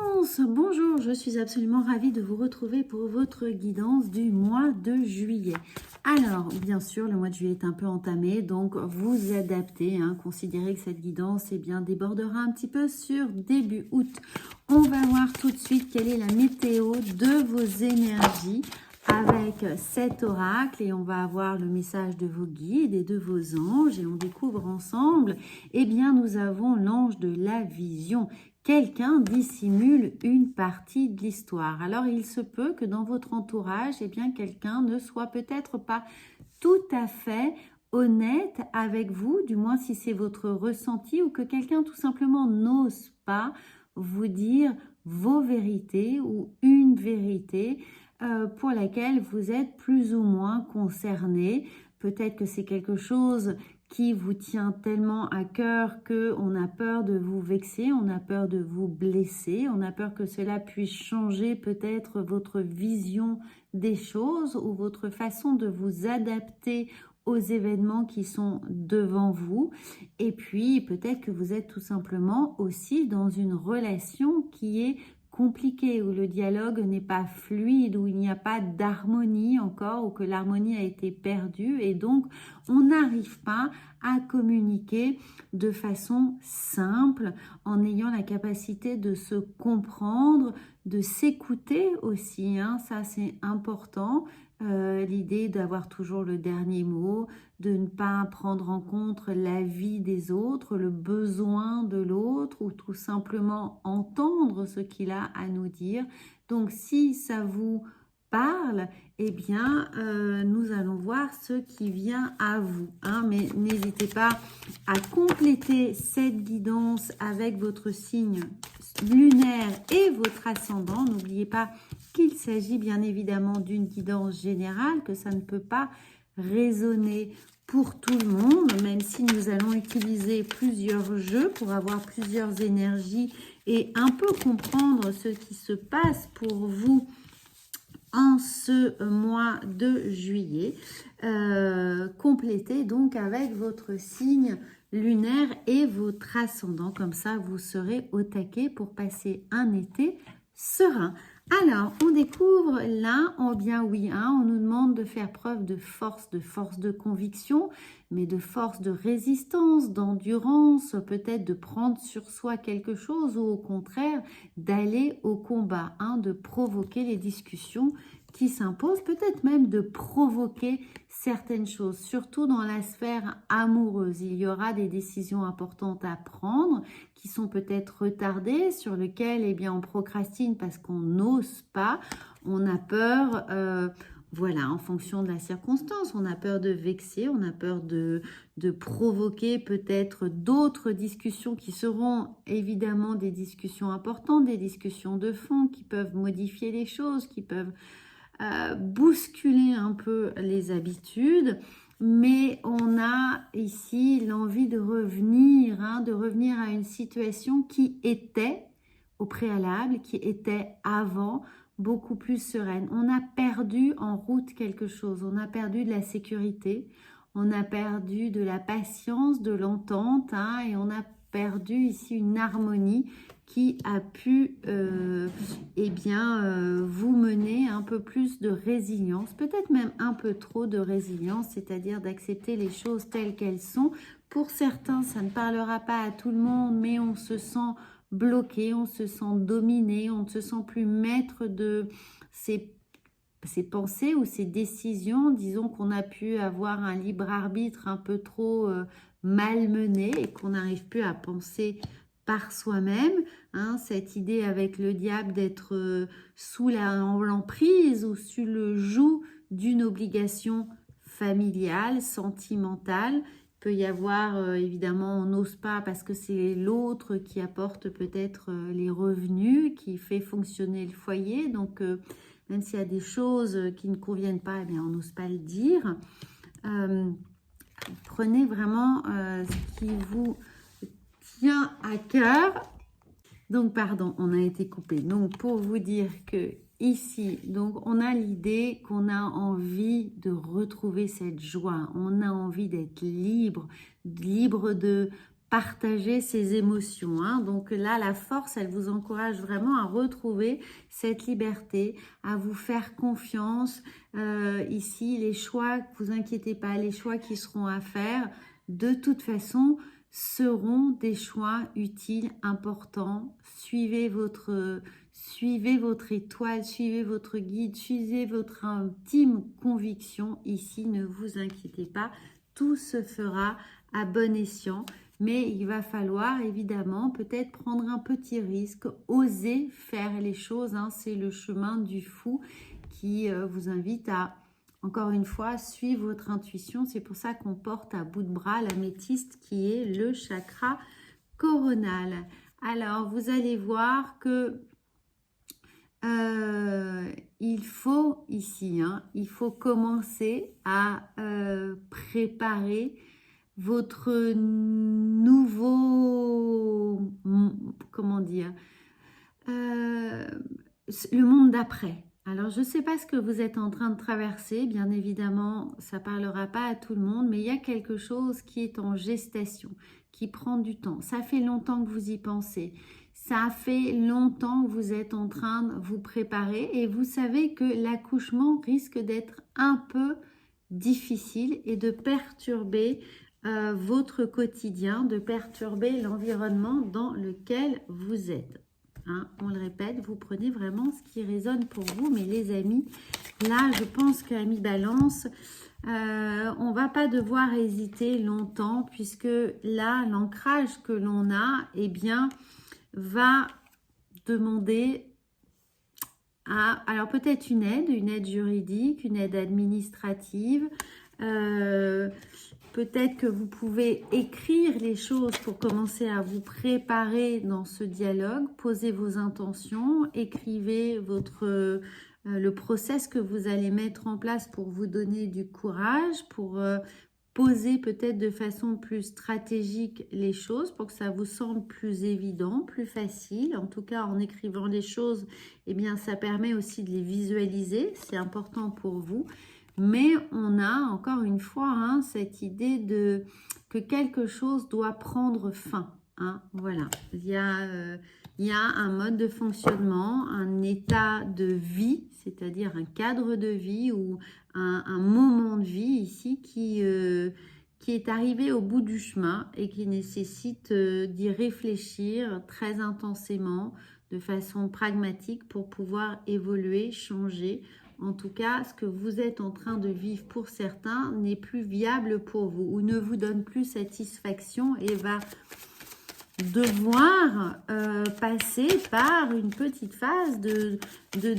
Balance, bonjour, je suis absolument ravie de vous retrouver pour votre guidance du mois de juillet. Alors, bien sûr, le mois de juillet est un peu entamé, donc vous adaptez, considérez que cette guidance débordera un petit peu sur début août. On va voir tout de suite quelle est la météo de vos énergies avec cet oracle et on va avoir le message de vos guides et de vos anges et on découvre ensemble, nous avons l'ange de la vision. Quelqu'un dissimule une partie de l'histoire. Alors, il se peut que dans votre entourage, quelqu'un ne soit peut-être pas tout à fait honnête avec vous, du moins si c'est votre ressenti, ou que quelqu'un tout simplement n'ose pas vous dire vos vérités ou une vérité pour laquelle vous êtes plus ou moins concerné. Peut-être que c'est quelque chose qui vous tient tellement à cœur qu'on a peur de vous vexer, on a peur de vous blesser, on a peur que cela puisse changer peut-être votre vision des choses ou votre façon de vous adapter aux événements qui sont devant vous. Et puis, peut-être que vous êtes tout simplement aussi dans une relation qui est compliqué, où le dialogue n'est pas fluide, où il n'y a pas d'harmonie encore, ou que l'harmonie a été perdue et donc on n'arrive pas à communiquer de façon simple en ayant la capacité de se comprendre, de s'écouter aussi, ça c'est important. L'idée d'avoir toujours le dernier mot, de ne pas prendre en compte l'avis des autres, le besoin de l'autre ou tout simplement entendre ce qu'il a à nous dire. Donc si ça vous parle, nous allons voir ce qui vient à vous. Mais n'hésitez pas à compléter cette guidance avec votre signe lunaire et votre ascendant. N'oubliez pas qu'il s'agit bien évidemment d'une guidance générale, que ça ne peut pas résonner pour tout le monde, même si nous allons utiliser plusieurs jeux pour avoir plusieurs énergies et un peu comprendre ce qui se passe pour vous en ce mois de juillet. Complétez donc avec votre signe lunaire et votre ascendant, comme ça vous serez au taquet pour passer un été serein. Alors, on découvre là, on nous demande de faire preuve de force de conviction, mais de force de résistance, d'endurance, peut-être de prendre sur soi quelque chose ou au contraire d'aller au combat, de provoquer les discussions qui s'imposent, peut-être même de provoquer certaines choses, surtout dans la sphère amoureuse. Il y aura des décisions importantes à prendre qui sont peut-être retardées, sur lesquelles on procrastine parce qu'on n'ose pas, on a peur, en fonction de la circonstance, on a peur de vexer, on a peur de provoquer peut-être d'autres discussions qui seront évidemment des discussions importantes, des discussions de fond qui peuvent modifier les choses, qui peuvent bousculer un peu les habitudes, mais on a ici l'envie de revenir à une situation qui était au préalable, qui était avant, beaucoup plus sereine. On a perdu en route quelque chose, on a perdu de la sécurité, on a perdu de la patience, de l'entente, et on a perdu ici une harmonie qui a pu vous mener un peu plus de résilience, peut-être même un peu trop de résilience, c'est-à-dire d'accepter les choses telles qu'elles sont. Pour certains, ça ne parlera pas à tout le monde, mais on se sent bloqué, on se sent dominé, on ne se sent plus maître de ses pensées ou ses décisions. Disons qu'on a pu avoir un libre arbitre un peu trop malmené et qu'on n'arrive plus à penser par soi-même, cette idée avec le diable d'être sous l'emprise ou sous le joug d'une obligation familiale, sentimentale. Il peut y avoir, évidemment, on n'ose pas parce que c'est l'autre qui apporte peut-être les revenus, qui fait fonctionner le foyer. Donc, même s'il y a des choses qui ne conviennent pas, on n'ose pas le dire. Prenez vraiment ce qui vous tient à cœur. Donc, pardon, on a été coupé. Donc, pour vous dire que ici, donc, on a l'idée qu'on a envie de retrouver cette joie. On a envie d'être libre de partager ses émotions. Hein. Donc là, la force, elle vous encourage vraiment à retrouver cette liberté, à vous faire confiance. Ici, les choix, vous inquiétez pas, les choix qui seront à faire, de toute façon, seront des choix utiles, importants. Suivez votre étoile, suivez votre guide, suivez votre intime conviction. Ici, ne vous inquiétez pas, tout se fera à bon escient. Mais il va falloir évidemment peut-être prendre un petit risque, oser faire les choses. Hein. C'est le chemin du fou qui vous invite à, encore une fois, suivre votre intuition. C'est pour ça qu'on porte à bout de bras l'améthyste qui est le chakra coronal. Alors, vous allez voir que il faut ici, hein, il faut commencer à préparer votre nouveau, comment dire, le monde d'après. Alors, je ne sais pas ce que vous êtes en train de traverser. Bien évidemment, ça ne parlera pas à tout le monde, mais il y a quelque chose qui est en gestation, qui prend du temps. Ça fait longtemps que vous y pensez. Ça fait longtemps que vous êtes en train de vous préparer et vous savez que l'accouchement risque d'être un peu difficile et de perturber votre quotidien, de perturber l'environnement dans lequel vous êtes. Hein, on le répète, vous prenez vraiment ce qui résonne pour vous. Mais les amis, là, je pense qu'amis Balance, on ne va pas devoir hésiter longtemps puisque là, l'ancrage que l'on a, eh bien, va demander alors peut-être une aide juridique, une aide administrative. Peut-être que vous pouvez écrire les choses pour commencer à vous préparer dans ce dialogue. Posez vos intentions, écrivez le process que vous allez mettre en place pour vous donner du courage, pour poser peut-être de façon plus stratégique les choses, pour que ça vous semble plus évident, plus facile. En tout cas, en écrivant les choses, eh bien, ça permet aussi de les visualiser. C'est important pour vous. Mais on a encore une fois hein, cette idée que quelque chose doit prendre fin. Hein, voilà, il y a un mode de fonctionnement, un état de vie, c'est-à-dire un cadre de vie ou un moment de vie ici qui est arrivé au bout du chemin et qui nécessite d'y réfléchir très intensément, de façon pragmatique pour pouvoir évoluer, changer. En tout cas, ce que vous êtes en train de vivre pour certains n'est plus viable pour vous ou ne vous donne plus satisfaction et va devoir passer par une petite phase de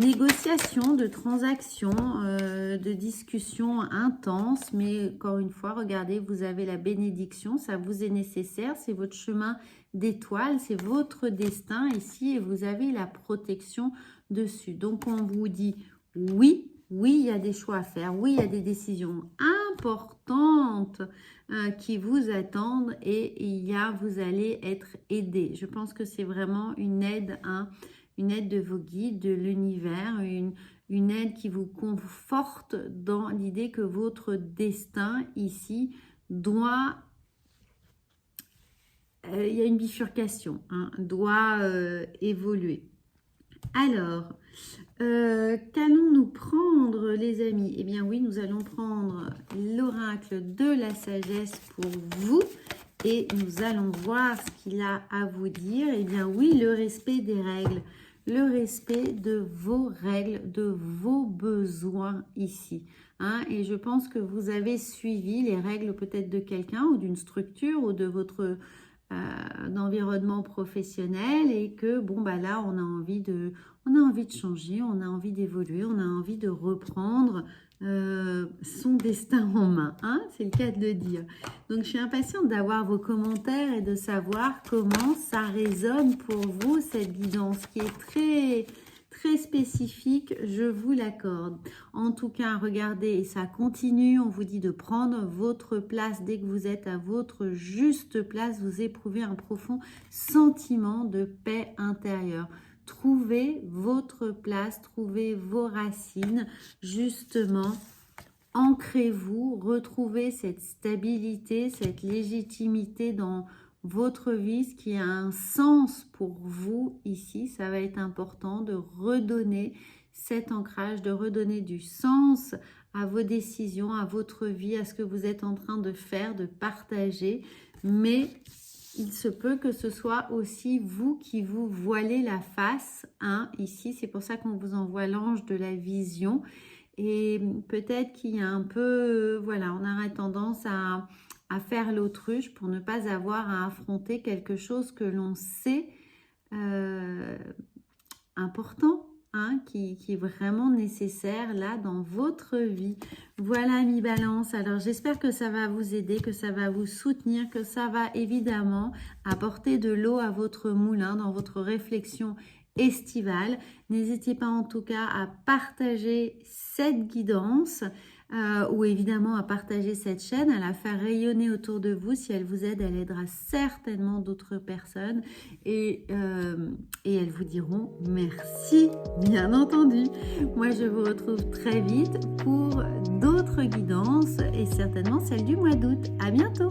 négociation, de transaction, de discussion intense. Mais encore une fois, regardez, vous avez la bénédiction, ça vous est nécessaire, c'est votre chemin d'étoile, c'est votre destin ici et vous avez la protection dessus. Donc, on vous dit oui, il y a des choix à faire, oui, il y a des décisions importantes qui vous attendent et vous allez être aidé. Je pense que c'est vraiment une aide, une aide de vos guides, de l'univers, une aide qui vous conforte dans l'idée que votre destin ici doit... il y a une bifurcation, hein, doit évoluer. Alors, qu'allons-nous prendre les amis? Eh bien oui, nous allons prendre l'oracle de la sagesse pour vous et nous allons voir ce qu'il a à vous dire. Eh bien oui, le respect des règles, le respect de vos règles, de vos besoins ici. Hein, et je pense que vous avez suivi les règles peut-être de quelqu'un ou d'une structure ou de votre... d'environnement professionnel et que bon bah là on a envie de changer, on a envie d'évoluer, on a envie de reprendre son destin en main, hein, c'est le cas de le dire. Donc je suis impatiente d'avoir vos commentaires et de savoir comment ça résonne pour vous cette guidance qui est très spécifique, je vous l'accorde. En tout cas, regardez, et ça continue, on vous dit de prendre votre place. Dès que vous êtes à votre juste place, vous éprouvez un profond sentiment de paix intérieure. Trouvez votre place, trouvez vos racines, justement. Ancrez-vous, retrouvez cette stabilité, cette légitimité dans votre vie, ce qui a un sens pour vous ici. Ça va être important de redonner cet ancrage, de redonner du sens à vos décisions, à votre vie, à ce que vous êtes en train de faire, de partager. Mais il se peut que ce soit aussi vous qui vous voilez la face, hein, ici. C'est pour ça qu'on vous envoie l'ange de la vision. Et peut-être qu'il y a un peu, voilà, on aurait tendance à faire l'autruche pour ne pas avoir à affronter quelque chose que l'on sait important, hein, qui est vraiment nécessaire là dans votre vie. Voilà, mi balance. Alors j'espère que ça va vous aider, que ça va vous soutenir, que ça va évidemment apporter de l'eau à votre moulin dans votre réflexion estivale. N'hésitez pas en tout cas à partager cette guidance ou évidemment à partager cette chaîne, à la faire rayonner autour de vous. Si elle vous aide, elle aidera certainement d'autres personnes et elles vous diront merci, bien entendu. Moi, je vous retrouve très vite pour d'autres guidances et certainement celle du mois d'août. À bientôt!